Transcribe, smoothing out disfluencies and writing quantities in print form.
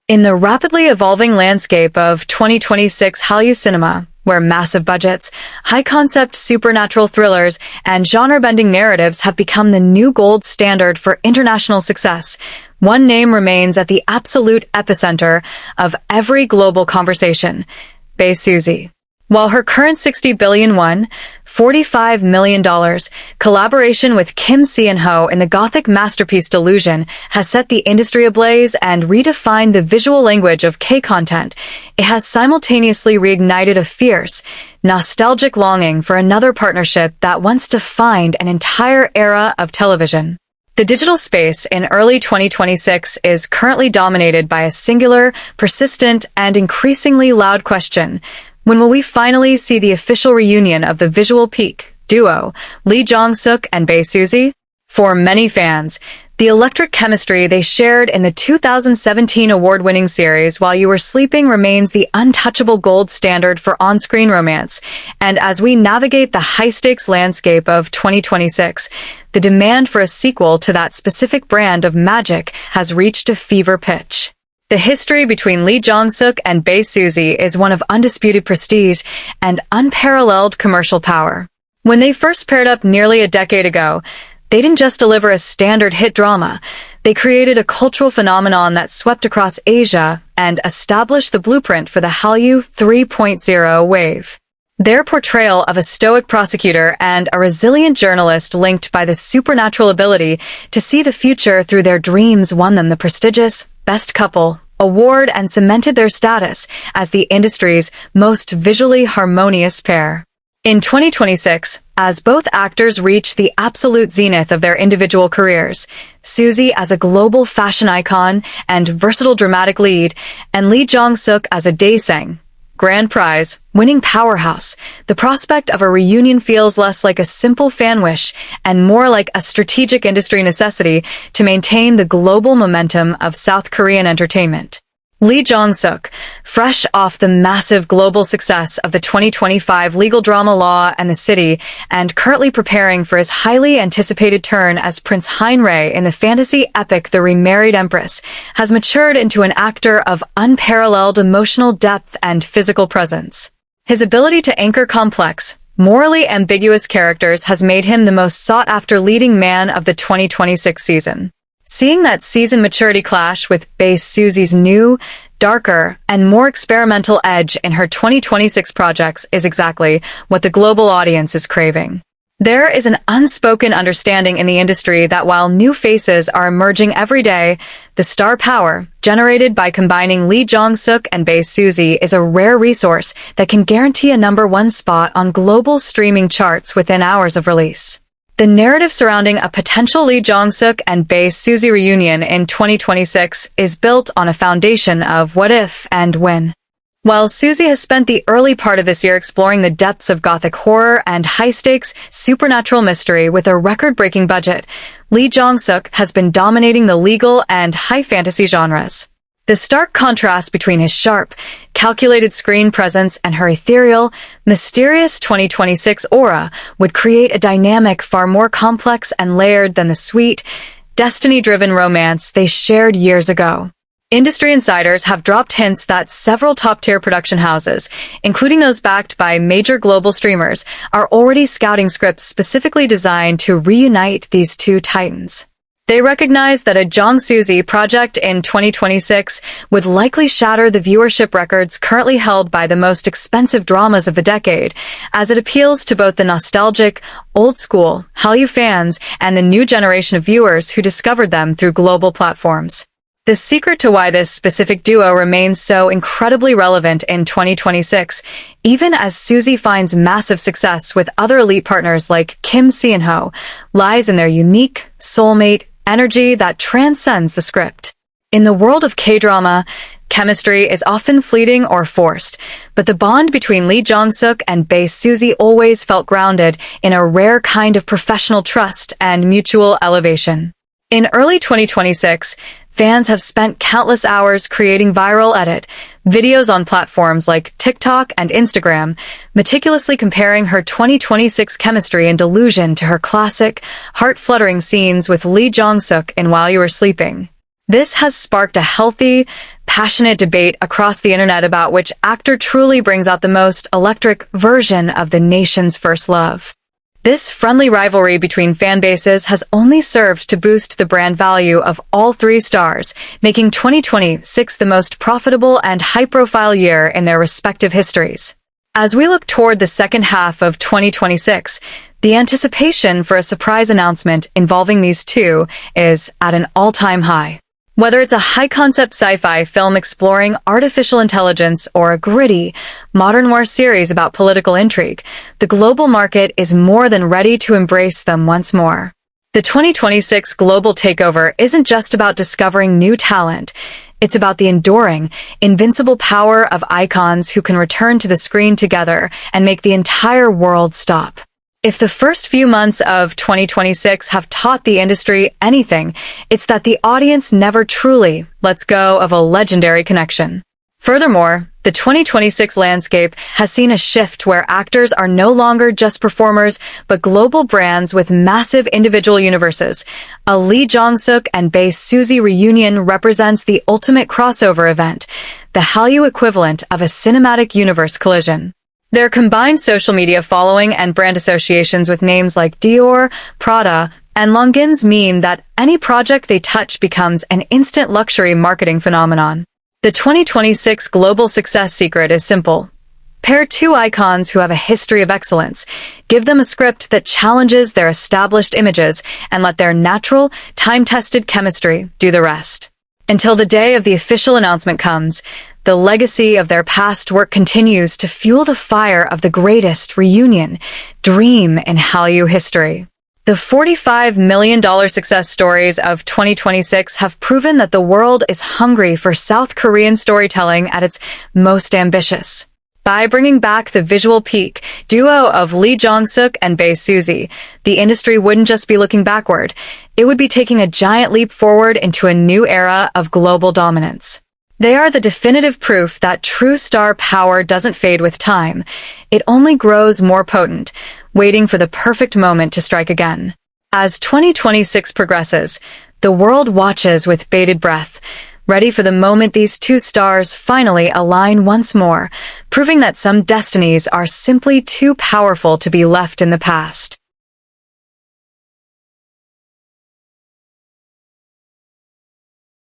In the rapidly evolving landscape of 2026 Hallyu cinema, where massive budgets, high-concept supernatural thrillers, and genre-bending narratives have become the new gold standard for international success, one name remains at the absolute epicenter of every global conversation: Bae Suzy. While her current 60 billion won, $45 million collaboration with Kim Se-in-ho in the gothic masterpiece Delusion has set the industry ablaze and redefined the visual language of K-content, it has simultaneously reignited a fierce, nostalgic longing for another partnership that once defined an entire era of television. The digital space in early 2026 is currently dominated by a singular, persistent, and increasingly loud question: when will we finally see the official reunion of the visual peak duo, Jong-suk and Bae Suzy? For many fans, the electric chemistry they shared in the 2017 award-winning series While You Were Sleeping remains the untouchable gold standard for on-screen romance, and as we navigate the high-stakes landscape of 2026, the demand for a sequel to that specific brand of magic has reached a fever pitch. The history between Jong-suk and Bae Suzy is one of undisputed prestige and unparalleled commercial power. When they first paired up nearly a decade ago, they didn't just deliver a standard hit drama, they created a cultural phenomenon that swept across Asia and established the blueprint for the Hallyu 3.0 wave. Their portrayal of a stoic prosecutor and a resilient journalist linked by the supernatural ability to see the future through their dreams won them the prestigious Best Couple award and cemented their status as the industry's most visually harmonious pair. In 2026, as both actors reach the absolute zenith of their individual careers, Suzy as a global fashion icon and versatile dramatic lead, and Jong-suk as a daesang, grand prize, winning powerhouse, the prospect of a reunion feels less like a simple fan wish and more like a strategic industry necessity to maintain the global momentum of South Korean entertainment. Jong-suk, fresh off the massive global success of the 2025 legal drama Law and the City and currently preparing for his highly anticipated turn as Prince Heinrei in the fantasy epic The Remarried Empress, has matured into an actor of unparalleled emotional depth and physical presence. His ability to anchor complex, morally ambiguous characters has made him the most sought-after leading man of the 2026 season. Seeing that season maturity clash with Bae Suzy's new, darker, and more experimental edge in her 2026 projects is exactly what the global audience is craving. There is an unspoken understanding in the industry that while new faces are emerging every day, the star power generated by combining Jong-suk and Bae Suzy is a rare resource that can guarantee a #1 spot on global streaming charts within hours of release. The narrative surrounding a potential Jong-suk and Bae Suzy reunion in 2026 is built on a foundation of what if and when. While Suzy has spent the early part of this year exploring the depths of gothic horror and high-stakes supernatural mystery with a record-breaking budget, Jong-suk has been dominating the legal and high fantasy genres. The stark contrast between his sharp, calculated screen presence and her ethereal, mysterious 2026 aura would create a dynamic far more complex and layered than the sweet, destiny-driven romance they shared years ago. Industry insiders have dropped hints that several top-tier production houses, including those backed by major global streamers, are already scouting scripts specifically designed to reunite these two titans. They recognize that a Jong-Suzy project in 2026 would likely shatter the viewership records currently held by the most expensive dramas of the decade, as it appeals to both the nostalgic, old-school Hallyu fans and the new generation of viewers who discovered them through global platforms. The secret to why this specific duo remains so incredibly relevant in 2026, even as Suzy finds massive success with other elite partners like Kim Se-in-ho, lies in their unique, soulmate energy that transcends the script. In the world of K-drama, chemistry is often fleeting or forced, but the bond between Jong-suk and Bae Suzy always felt grounded in a rare kind of professional trust and mutual elevation. In early 2026, fans have spent countless hours creating viral edit videos on platforms like TikTok and Instagram, meticulously comparing her 2026 chemistry and Delusion to her classic, heart-fluttering scenes with Jong-suk in While You Were Sleeping. This has sparked a healthy, passionate debate across the internet about which actor truly brings out the most electric version of the nation's first love. This friendly rivalry between fan bases has only served to boost the brand value of all three stars, making 2026 the most profitable and high-profile year in their respective histories. As we look toward the second half of 2026, the anticipation for a surprise announcement involving these two is at an all-time high. Whether it's a high-concept sci-fi film exploring artificial intelligence or a gritty, modern war series about political intrigue, the global market is more than ready to embrace them once more. The 2026 global takeover isn't just about discovering new talent. It's about the enduring, invincible power of icons who can return to the screen together and make the entire world stop. If the first few months of 2026 have taught the industry anything, it's that the audience never truly lets go of a legendary connection. Furthermore, the 2026 landscape has seen a shift where actors are no longer just performers, but global brands with massive individual universes. A Jong-suk and Bae Suzy reunion represents the ultimate crossover event, the Hallyu equivalent of a cinematic universe collision. Their combined social media following and brand associations with names like Dior, Prada, and Longines mean that any project they touch becomes an instant luxury marketing phenomenon. The 2026 global success secret is simple. Pair two icons who have a history of excellence, give them a script that challenges their established images, and let their natural, time-tested chemistry do the rest. Until the day of the official announcement comes, the legacy of their past work continues to fuel the fire of the greatest reunion dream in Hallyu history. The $45 million success stories of 2026 have proven that the world is hungry for South Korean storytelling at its most ambitious. By bringing back the visual peak duo of Jong-suk and Bae Suzy, the industry wouldn't just be looking backward, it would be taking a giant leap forward into a new era of global dominance. They are the definitive proof that true star power doesn't fade with time. It only grows more potent, waiting for the perfect moment to strike again. As 2026 progresses, the world watches with bated breath, ready for the moment these two stars finally align once more, proving that some destinies are simply too powerful to be left in the past.